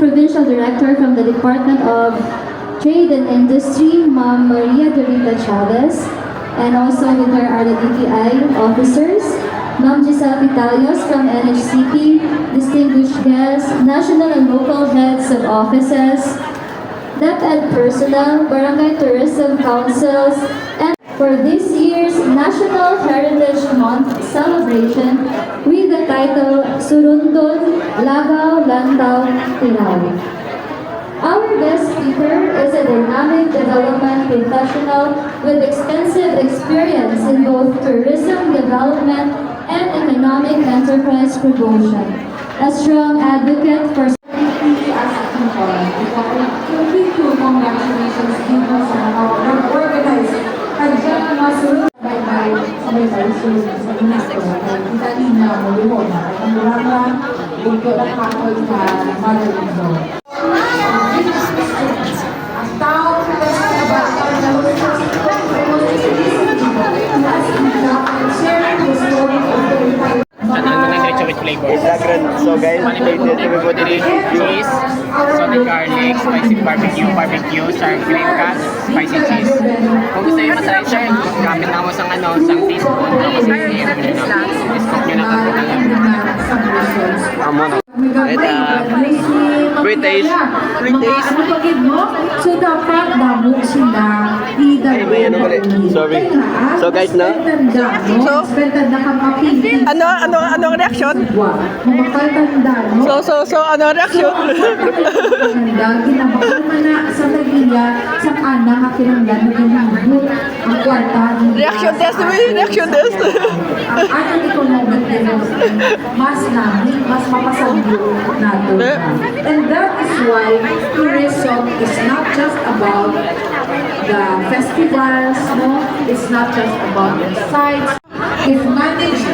Provincial Director from the Department of Trade and Industry, Ma'am Maria Dorita Chavez, and also with her are the DTI officers, Ma'am Giselle Pitalios from NHCP, distinguished guests, national and local heads of offices, DepEd personnel, Barangay Tourism Councils, and for this year's National Heritage Month celebration with the title Surundon, Lagaw, Lantaw, Tiraw. Our guest speaker is a dynamic development professional with extensive experience in both tourism development and economic enterprise promotion. A strong advocate for congratulations dito sa nag-organize. Kaya masunod bye-bye sa may palisunod sa Ginako. Kita nina mo limon. Ang murang ito na kapol sa mother-in-law. Ang tao sa bata na So guys, everybody cheese, salted garlic, spicy barbecue, sour cream cut, spicy cheese. Kung gusto nyo masarap sir, gamit na ako sa sang teaspoon. Tapos i-scoop nyo na ito. Amo na. Great taste. Great taste. Ano pagid mo? So dapat damo sila Sorry. So guys na. Anong reaction? So ano reaction? Ginabakal man na sa Nagiya, sa kanang kinanglan na ginabot ang kwarta. Reaction test mo yun, reaction test. Ang anong economic development, mas namin, mas mapasabi nato. And that is why tourism is not just about the festivals, no? It's not just about the sites. If managed